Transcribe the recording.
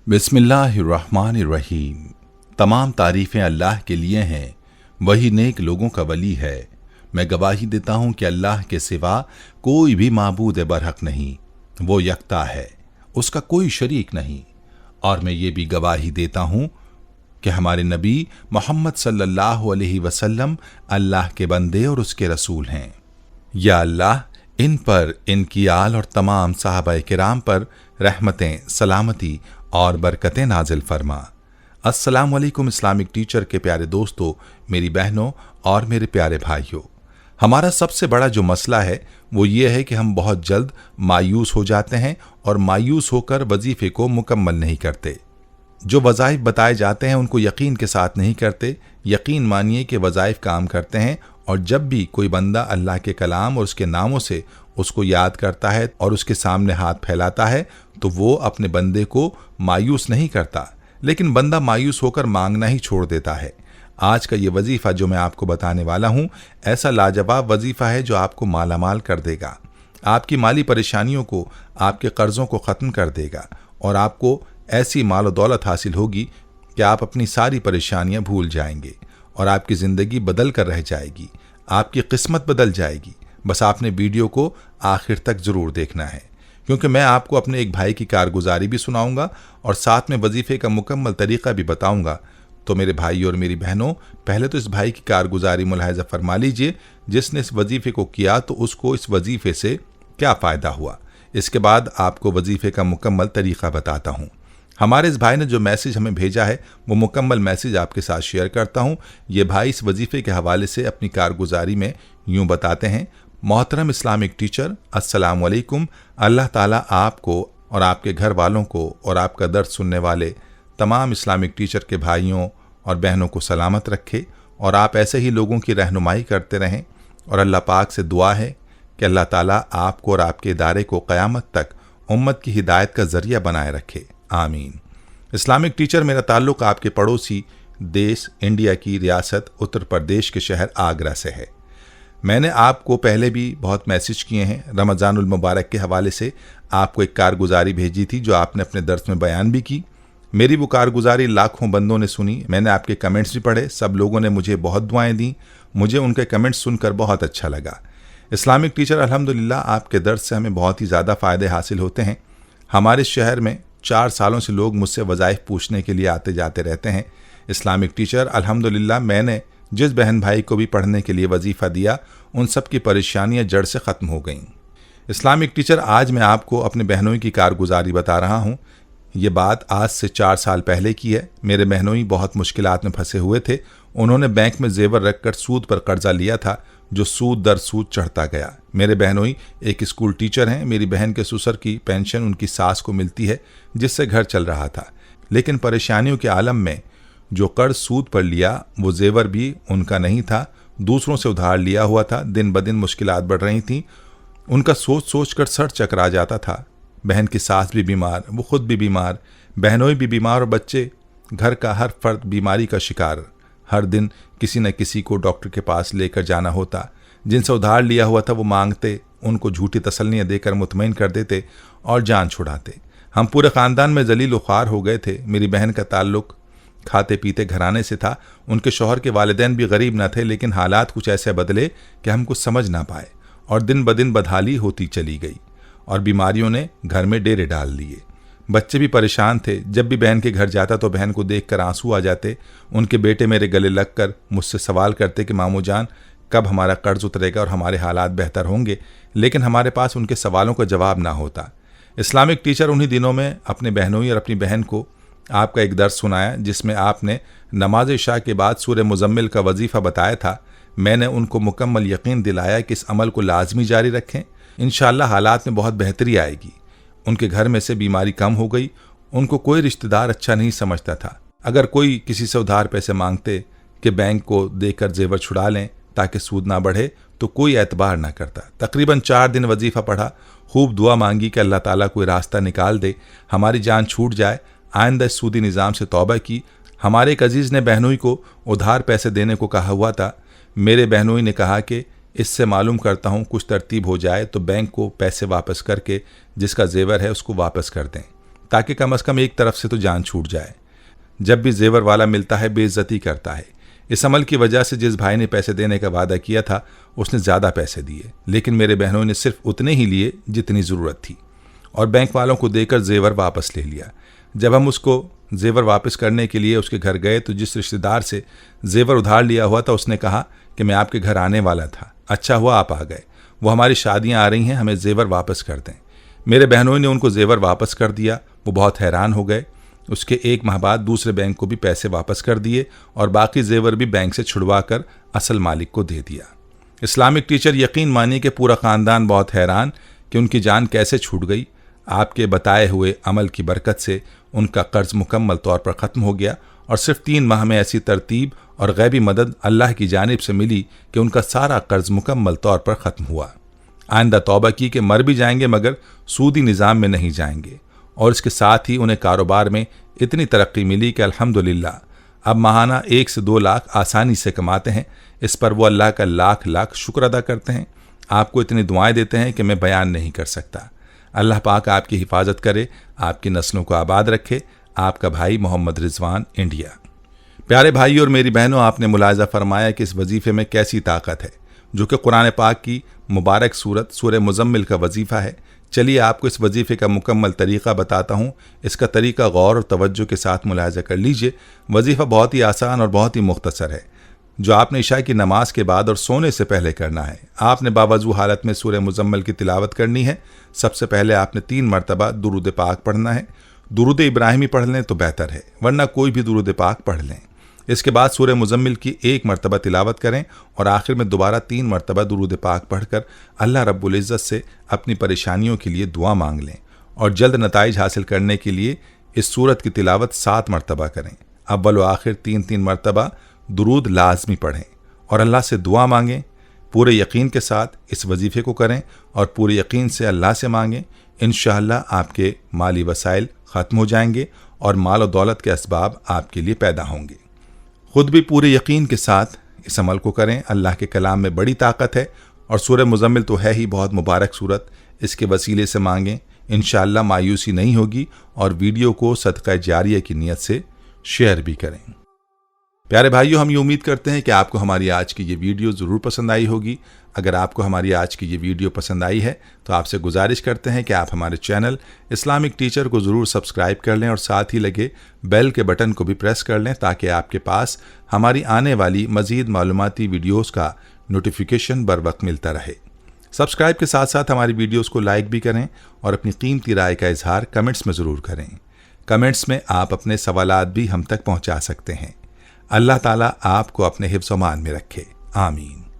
बिस्मिल्लाहिर्रहमानिर्रहीम। तमाम तारीफ़ें अल्लाह के लिए हैं, वही नेक लोगों का वली है। मैं गवाही देता हूँ कि अल्लाह के सिवा कोई भी माबूद बरहक नहीं, वो यकता है, उसका कोई शरीक नहीं। और मैं ये भी गवाही देता हूँ कि हमारे नबी मोहम्मद सल्लल्लाहु अलैहि वसल्लम अल्लाह के बंदे और उसके रसूल हैं। या अल्लाह इन पर, इनकी आल और तमाम सहाबाए किराम पर रहमतें, सलामती और बरकतें नाजिल फरमा। अस्सलाम वालेकुम इस्लामिक टीचर के प्यारे दोस्तों, मेरी बहनों और मेरे प्यारे भाइयों। हमारा सबसे बड़ा जो मसला है वो ये है कि हम बहुत जल्द मायूस हो जाते हैं और मायूस होकर वजीफे को मुकम्मल नहीं करते। जो वज़ाइफ बताए जाते हैं उनको यकीन के साथ नहीं करते। यकीन मानिए कि वज़ाइफ काम करते हैं, और जब भी कोई बंदा अल्लाह के कलाम और उसके नामों से उसको याद करता है और उसके सामने हाथ फैलाता है तो वो अपने बंदे को मायूस नहीं करता, लेकिन बंदा मायूस होकर मांगना ही छोड़ देता है। आज का ये वजीफ़ा जो मैं आपको बताने वाला हूँ ऐसा लाजवाब वजीफ़ा है जो आपको मालामाल कर देगा, आपकी माली परेशानियों को, आपके कर्ज़ों को ख़त्म कर देगा और आपको ऐसी माल और दौलत हासिल होगी कि आप अपनी सारी परेशानियां भूल जाएंगे और आपकी ज़िंदगी बदल कर रह जाएगी, आपकी किस्मत बदल जाएगी। बस आपने वीडियो को आखिर तक ज़रूर देखना है, क्योंकि मैं आपको अपने एक भाई की कारगुजारी भी सुनाऊंगा और साथ में वजीफ़े का मुकम्मल तरीक़ा भी बताऊंगा। तो मेरे भाई और मेरी बहनों, पहले तो इस भाई की कारगुजारी मुलाहिज़ा फरमा लीजिए। जिसने इस वजीफ़े को किया तो उसको इस वजीफ़े से क्या फ़ायदा हुआ, इसके बाद आपको वजीफ़े का मुकम्मल तरीक़ा बताता हूँ। हमारे इस भाई ने जो मैसेज हमें भेजा है वो मुकम्मल मैसेज आपके साथ शेयर करता हूँ। ये भाई इस वजीफ़े के हवाले से अपनी कारगुजारी में यूँ बताते हैं। मोहतरम इस्लामिक टीचर, अस्सलाम वालेकुम। अल्लाह ताला आपको और आपके घर वालों को और आपका दर्द सुनने वाले तमाम इस्लामिक टीचर के भाइयों और बहनों को सलामत रखे और आप ऐसे ही लोगों की रहनुमाई करते रहें। और अल्लाह पाक से दुआ है कि अल्लाह ताला आपको और आपके इदारे को क़यामत तक उम्मत की हिदायत का ज़रिया बनाए रखे, आमीन। इस्लामिक टीचर, मेरा ताल्लुक़ आपके पड़ोसी देश इंडिया की रियासत उत्तर प्रदेश के शहर आगरा से है। मैंने आपको पहले भी बहुत मैसेज किए हैं। रमज़ानुल मुबारक के हवाले से आपको एक कारगुजारी भेजी थी जो आपने अपने दर्स में बयान भी की। मेरी वो कारगुजारी लाखों बंदों ने सुनी। मैंने आपके कमेंट्स भी पढ़े, सब लोगों ने मुझे बहुत दुआएं दी। मुझे उनके कमेंट्स सुनकर बहुत अच्छा लगा। इस्लामिक टीचर, अल्हम्दुलिल्लाह आपके दर्स से हमें बहुत ही ज़्यादा फ़ायदे हासिल होते हैं। हमारे शहर में 4 सालों से लोग मुझसे वज़ाइफ पूछने के लिए आते जाते रहते हैं। इस्लामिक टीचर, अल्हम्दुलिल्लाह मैंने जिस बहन भाई को भी पढ़ने के लिए वजीफ़ा दिया उन सब की परेशानियां जड़ से ख़त्म हो गईं। इस्लामिक टीचर, आज मैं आपको अपने बहनोई की कारगुजारी बता रहा हूं। ये बात आज से 4 साल पहले की है। मेरे बहनोई बहुत मुश्किलात में फंसे हुए थे। उन्होंने बैंक में जेवर रखकर सूद पर कर्जा लिया था, जो सूद दर सूद चढ़ता गया। मेरे बहनोई एक स्कूल टीचर हैं। मेरी बहन के ससुर की पेंशन उनकी सास को मिलती है, जिससे घर चल रहा था। लेकिन परेशानियों के आलम में जो कर्ज सूद पर लिया वो जेवर भी उनका नहीं था, दूसरों से उधार लिया हुआ था। दिन ब दिन मुश्किलात बढ़ रही थीं। उनका सोच सोच कर सर चकरा जाता था। बहन की सास भी बीमार, वो खुद भी बीमार, बहनोई भी बीमार और बच्चे, घर का हर फर्द बीमारी का शिकार। हर दिन किसी न किसी को डॉक्टर के पास लेकर जाना होता। जिनसे उधार लिया हुआ था वो मांगते, उनको झूठी तसल्लियाँ देकर मुतमईन कर देते और जान छुड़ाते। हम पूरे ख़ानदान में जलील व ख्वार हो गए थे। मेरी बहन का ताल्लुक़ खाते पीते घराने से था। उनके शौहर के वालिदैन भी गरीब न थे, लेकिन हालात कुछ ऐसे बदले कि हम कुछ समझ ना पाए और दिन ब दिन बदहाली होती चली गई और बीमारियों ने घर में डेरे डाल लिए। बच्चे भी परेशान थे। जब भी बहन के घर जाता तो बहन को देखकर आंसू आ जाते। उनके बेटे मेरे गले लगकर मुझसे सवाल करते कि मामू जान, कब हमारा कर्ज उतरेगा और हमारे हालात बेहतर होंगे, लेकिन हमारे पास उनके सवालों का जवाब ना होता। इस्लामिक टीचर, उन्हीं दिनों में अपने बहनोई और अपनी बहन को आपका एक दर्स सुनाया जिसमें आपने नमाज इशा के बाद सूरह मुज़म्मिल का वजीफ़ा बताया था। मैंने उनको मुकम्मल यकीन दिलाया कि इस अमल को लाजमी जारी रखें, इंशाअल्लाह हालात में बहुत बेहतरी आएगी। उनके घर में से बीमारी कम हो गई। उनको कोई रिश्तेदार अच्छा नहीं समझता था। अगर कोई किसी से उधार पैसे मांगते कि बैंक को देकर जेवर छुड़ा लें ताकि सूद ना बढ़े, तो कोई एतबार ना करता। तकरीबन 4 दिन वजीफ़ा पढ़ा, खूब दुआ मांगी कि अल्लाह ताला कोई रास्ता निकाल दे, हमारी जान छूट जाए। आइंदा इस सूदी निज़ाम से तौबा की। हमारे एक अजीज़ ने बहनोई को उधार पैसे देने को कहा हुआ था। मेरे बहनोई ने कहा कि इससे मालूम करता हूँ कुछ तरतीब हो जाए तो बैंक को पैसे वापस करके जिसका जेवर है उसको वापस कर दें। ताकि कम से कम एक तरफ से तो जान छूट जाए। जब भी जेवर वाला मिलता है बेइज्जती करता है। इस अमल की वजह से जिस भाई ने पैसे देने का वादा किया था उसने ज़्यादा पैसे दिए, लेकिन मेरे बहनों ने सिर्फ उतने ही लिए जितनी ज़रूरत थी और बैंक वालों को देकर जेवर वापस ले लिया। जब हम उसको जेवर वापस करने के लिए उसके घर गए तो जिस रिश्तेदार से जेवर उधार लिया हुआ था उसने कहा कि मैं आपके घर आने वाला था, अच्छा हुआ आप आ गए, वो हमारी शादियां आ रही हैं, हमें जेवर वापस कर दें। मेरे बहनों ने उनको जेवर वापस कर दिया। वो बहुत हैरान हो गए। उसके एक माह बाद दूसरे बैंक को भी पैसे वापस कर दिए और बाकी जेवर भी बैंक से छुड़वा कर असल मालिक को दे दिया। इस्लामिक टीचर, यकीन मानिए कि पूरा ख़ानदान बहुत हैरान कि उनकी जान कैसे छूट गई। आपके बताए हुए अमल की बरकत से उनका कर्ज मुकम्मल तौर पर ख़त्म हो गया और सिर्फ 3 माह में ऐसी तरतीब और गैबी मदद अल्लाह की जानिब से मिली कि उनका सारा कर्ज मुकम्मल तौर पर ख़त्म हुआ। आइंदा तौबा की कि मर भी जाएंगे मगर सूदी निज़ाम में नहीं जाएंगे। और इसके साथ ही उन्हें कारोबार में इतनी तरक्की मिली कि अल्हम्दुलिल्लाह अब माहाना 1 से 2 लाख आसानी से कमाते हैं। इस पर वो अल्लाह का लाख लाख शुक्र अदा करते हैं। आपको इतनी दुआएं देते हैं कि मैं बयान नहीं कर सकता। अल्लाह पाक आपकी हिफाजत करे, आपकी नस्लों को आबाद रखे। आपका भाई मोहम्मद रिजवान, इंडिया। प्यारे भाई और मेरी बहनों, आपने मुलाहिजा फरमाया कि इस वजीफे में कैसी ताकत है, जो कि कुरान पाक की मुबारक सूरत सूरह मुज़म्मिल का वजीफ़ा है। चलिए आपको इस वजीफ़े का मुकम्मल तरीक़ा बताता हूँ। इसका तरीक़ा गौर और तवज्जो के साथ मुलाहिजा कर लीजिए। वजीफ़ा बहुत ही आसान और बहुत ही मुख्तसर है, जो आपने इशा की नमाज के बाद और सोने से पहले करना है। आपने बावजू हालत में सूरह मुज़म्मिल की तिलावत करनी है। सबसे पहले आपने 3 मरतबा दुरूद पाक पढ़ना है। दुरूद इब्राहिमी पढ़ लें तो बेहतर है, वरना कोई भी दुरूद पाक पढ़ लें। इसके बाद सूरह मुज़म्मिल की 1 मरतबा तिलावत करें और आखिर में दोबारा 3 मरतबा दुरूद पाक पढ़कर अल्लाह रब्बुल इज़्ज़त से अपनी परेशानियों के लिए दुआ मांग लें और जल्द नताइज हासिल करने के लिए इस सूरत की तिलावत 7 मरतबा करें। अव्वल व आखिर 3-3 मरतबा दुरूद लाजमी पढ़ें और अल्लाह से दुआ मांगें। पूरे यकीन के साथ इस वजीफ़े को करें और पूरे यकीन से अल्लाह से मांगें। इंशाअल्लाह आपके माली वसाइल ख़त्म हो जाएंगे और माल और दौलत के असबाब आपके लिए पैदा होंगे। ख़ुद भी पूरे यकीन के साथ इस अमल को करें। अल्लाह के कलाम में बड़ी ताकत है और सूरह मुज़म्मिल तो है ही बहुत मुबारक सूरत। इसके वसीले से मांगें, इंशाअल्लाह मायूसी नहीं होगी। और वीडियो को सदका जारिया की नीयत से शेयर भी करें। प्यारे भाइयों, हम ये उम्मीद करते हैं कि आपको हमारी आज की ये वीडियो ज़रूर पसंद आई होगी। अगर आपको हमारी आज की ये वीडियो पसंद आई है तो आपसे गुजारिश करते हैं कि आप हमारे चैनल इस्लामिक टीचर को ज़रूर सब्सक्राइब कर लें और साथ ही लगे बेल के बटन को भी प्रेस कर लें, ताकि आपके पास हमारी आने वाली मज़ीद मालूमाती वीडियोज़ का नोटिफिकेशन बर वक्त मिलता रहे। सब्सक्राइब के साथ साथ हमारी वीडियोज़ को लाइक भी करें और अपनी कीमती राय का इजहार कमेंट्स में ज़रूर करें। कमेंट्स में आप अपने सवालात भी हम तक पहुँचा सकते हैं। अल्लाह ताला आपको अपने हिफ्ज़-ओ-मान में रखे। आमीन।